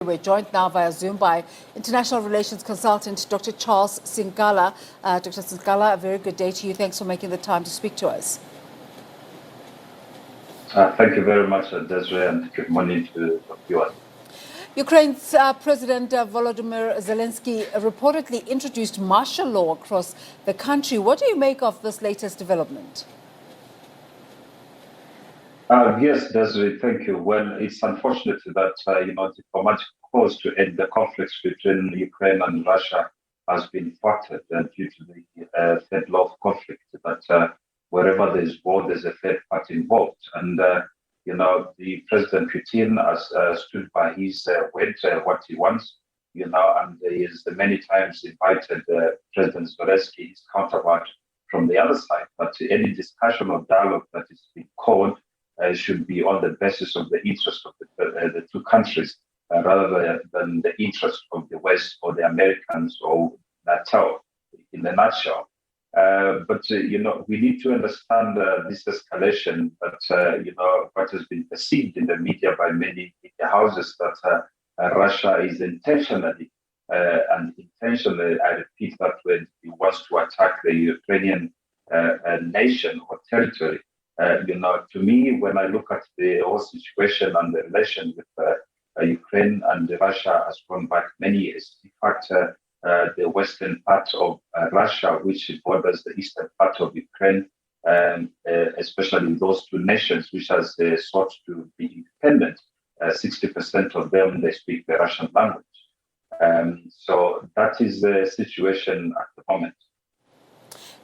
We're joined now via Zoom by international relations consultant Dr. Charles Sinkala. Dr. Sinkala, a very good day to you. Thanks for making the time to speak to us. Thank you very much, Desiree, and good morning to viewers. Ukraine's President Volodymyr Zelensky reportedly introduced martial law across the country. What do you make of this latest development? Yes, Desiree, thank you. Well, it's unfortunate that diplomatic calls to end the conflicts between Ukraine and Russia has been thwarted due to the third law of conflict. That wherever there's war, there's a third party involved, and the President Putin has stood by his word, what he wants, and he has many times invited President Zelensky, his counterpart, from the other side. But any discussion or dialogue that is being called should be on the basis of the interest of the two countries rather than the interest of the West or the Americans or NATO in a nutshell. But we need to understand this escalation that what has been perceived in the media by many media houses that Russia is intentionally, I repeat that word, it wants to attack the Ukrainian nation or territory. To me, when I look at the whole situation and the relation with Ukraine and Russia has gone back many years. In fact, the western part of Russia, which borders the eastern part of Ukraine, especially those two nations which has sought to be independent, 60% of them, they speak the Russian language. So that is the situation at the moment.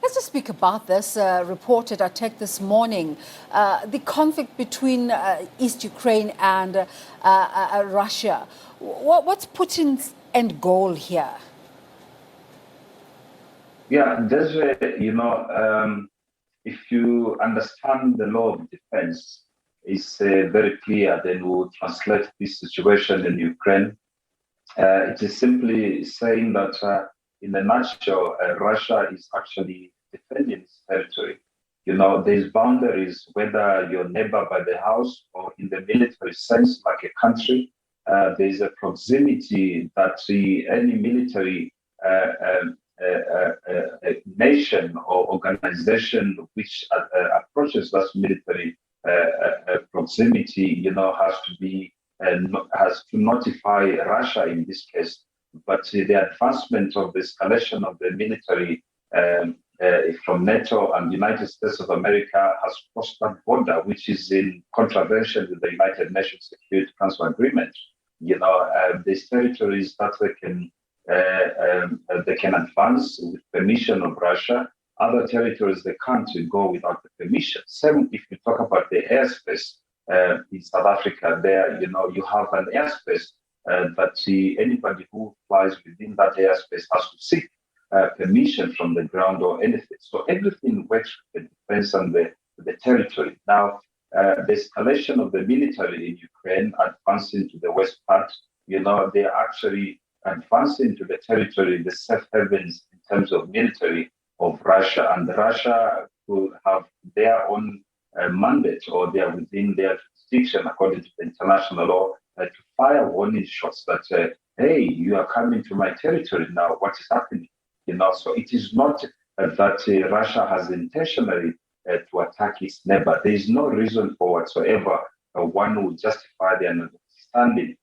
Let's just speak about this reported attack this morning, the conflict between East Ukraine and Russia. What's Putin's end goal here? Yeah, Desiree, if you understand the law of defense, it's very clear. Then we'll translate this situation in Ukraine. It is simply saying that in a nutshell, Russia is actually defending its territory. There's boundaries, whether your neighbor by the house or in the military sense, like a country. There's a proximity that any military nation or organization which approaches that military proximity, has to notify Russia in this case. But the advancement of the escalation of the military from NATO and the United States of America has crossed that border, which is in contravention with the United Nations Security Council Agreement. These territories that they can advance with permission of Russia. Other territories they can't go without the permission. Same if you talk about the airspace in South Africa. There, you have an airspace that anybody who flies within that airspace has to seek permission from the ground or anything. So everything works with the defense and the territory. Now, the escalation of the military in Ukraine advancing to the west part, they are actually advancing to the territory, the safe havens in terms of military of Russia. And Russia will have their own mandate, or they are within their jurisdiction according to the international law to fire warning shots that, hey, you are coming to my territory now, what is happening? So it is not that Russia has intentionally to attack its neighbor. There is no reason for whatsoever one would justify the understanding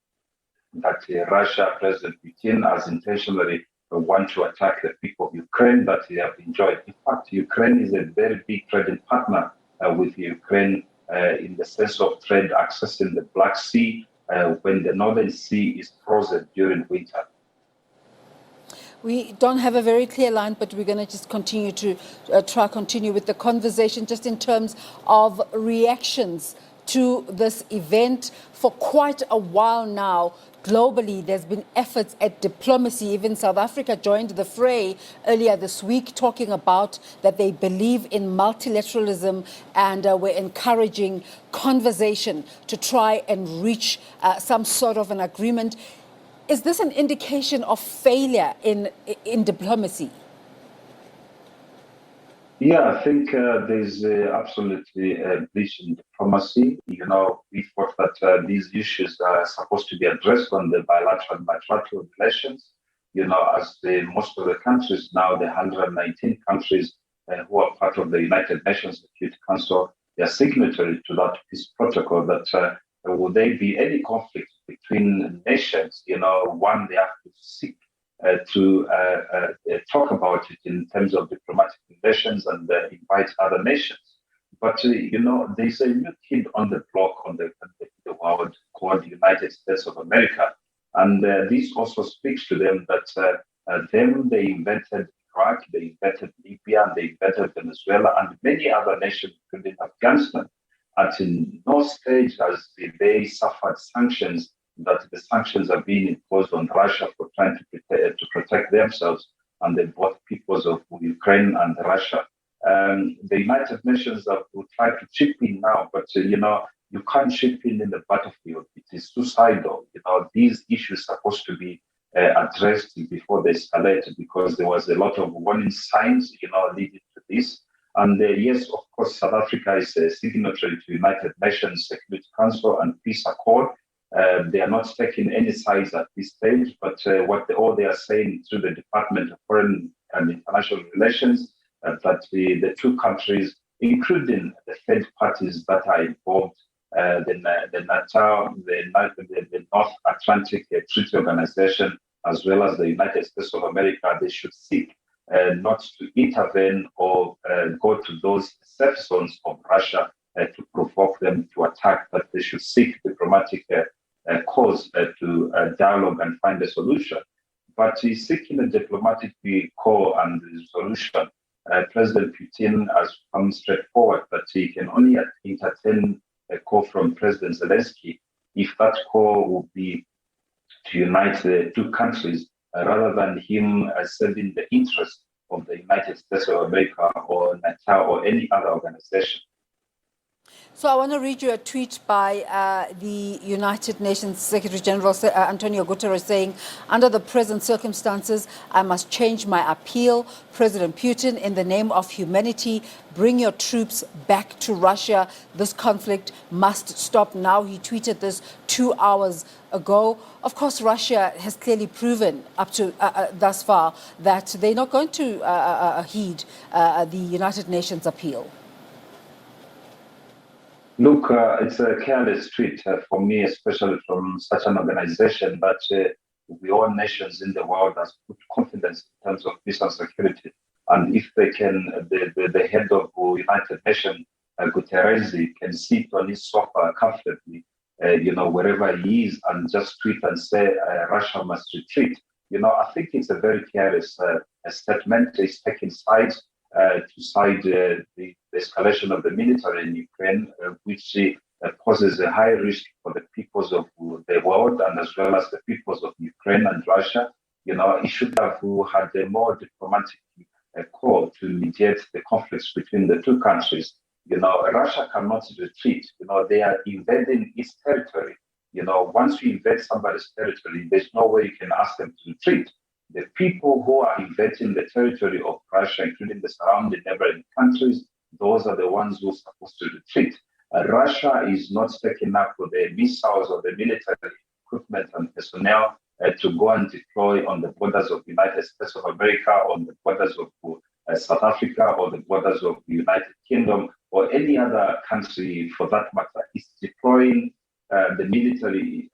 that Russia, President Putin, has intentionally want to attack the people of Ukraine that they have enjoyed. In fact, Ukraine is a very big trading partner with Ukraine in the sense of trade accessing the Black Sea when the Northern Sea is frozen during winter. We don't have a very clear line, but we're going to just continue to continue with the conversation just in terms of reactions to this event. For quite a while now, globally, there's been efforts at diplomacy. Even South Africa joined the fray earlier this week, talking about that they believe in multilateralism and we're encouraging conversation to try and reach some sort of an agreement. Is this an indication of failure in diplomacy? Yeah, I think there's absolutely a breach in diplomacy. We thought that these issues are supposed to be addressed on the bilateral and multilateral relations. As most of the countries now, the 119 countries who are part of the United Nations Security Council, they are signatory to that peace protocol. That would there be any conflict between nations? One, they have to seek to talk about it in terms of diplomatic relations and invite other nations. But there's a new kid on the block on the world called United States of America, and this also speaks to them that them they invented Iraq, they invented Libya, and they invented Venezuela, and many other nations, including Afghanistan. At no stage has they suffered sanctions that the sanctions are being imposed on Russia for trying to protect themselves and the both peoples of Ukraine and Russia. The United Nations have tried to chip in now, but you can't chip in the battlefield. It is suicidal. These issues are supposed to be addressed before they escalate because there was a lot of warning signs, leading to this. And yes, of course, South Africa is a signatory to United Nations Security Council and Peace Accord. They are not taking any sides at this stage, but all they are saying through the Department of Foreign and International Relations that the two countries, including the third parties that are involved, the NATO, the North Atlantic Treaty Organization, as well as the United States of America, they should seek not to intervene or go to those safe zones of Russia to provoke them to attack, but they should seek diplomatic cause to dialogue and find a solution. But seeking a diplomatic call and solution, President Putin has come straightforward that he can only entertain a call from President Zelensky if that call would be to unite the two countries rather than him serving the interest of the United States of America or NATO or any other organization. So I want to read you a tweet by the United Nations Secretary General Antonio Guterres saying, under the present circumstances, I must change my appeal. President Putin, in the name of humanity, bring your troops back to Russia. This conflict must stop now. He tweeted this 2 hours ago. Of course, Russia has clearly proven up to thus far that they're not going to heed the United Nations appeal. Look, it's a careless tweet for me, especially from such an organization that we all nations in the world has put confidence in terms of peace and security. And if they can, the head of the United Nations, Guterres, can sit on his sofa comfortably, wherever he is, and just tweet and say Russia must retreat. I think it's a very careless statement. He's taking sides. To side the escalation of the military in Ukraine, which poses a high risk for the peoples of the world and as well as the peoples of Ukraine and Russia. It should have had a more diplomatic call to mediate the conflicts between the two countries. Russia cannot retreat. They are invading its territory. Once you invade somebody's territory, there's no way you can ask them to retreat. The people who are invading the territory of Russia, including the surrounding neighboring countries, those are the ones who are supposed to retreat. Russia is not taking up the missiles or the military equipment and personnel to go and deploy on the borders of the United States of America, on the borders of South Africa, or the borders of the United Kingdom, or any other country for that matter. It's deploying the military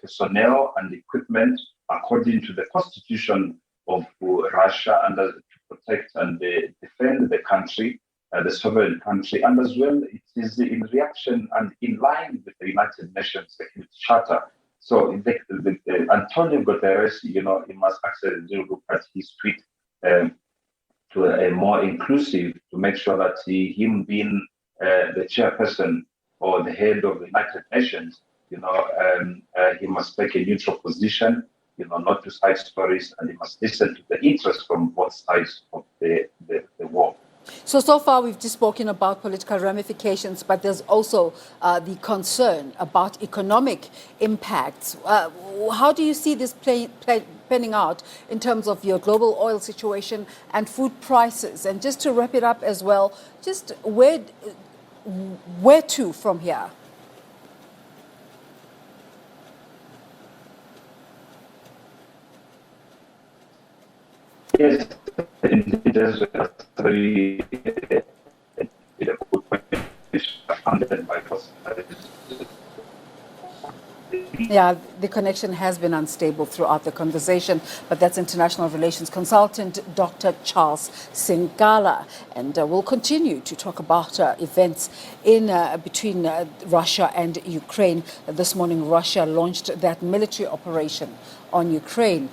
personnel and equipment according to the constitution of Russia and to protect and defend the country, the sovereign country, and as well it is in reaction and in line with the United Nations Security Charter. So Antonio Guterres, he must actually look at his tweet to a more inclusive, to make sure that him being the chairperson or the head of the United Nations, he must take a neutral position, not to side stories, and he must listen to the interests from both sides of the war. So far we've just spoken about political ramifications, but there's also the concern about economic impacts. How do you see this panning out in terms of your global oil situation and food prices? And just to wrap it up as well, just where to from here? Yes, indeed, there's a very good point funded by Yeah, the connection has been unstable throughout the conversation, but that's international relations consultant Dr. Charles Sinkala. And we'll continue to talk about events in between Russia and Ukraine. This morning, Russia launched that military operation on Ukraine.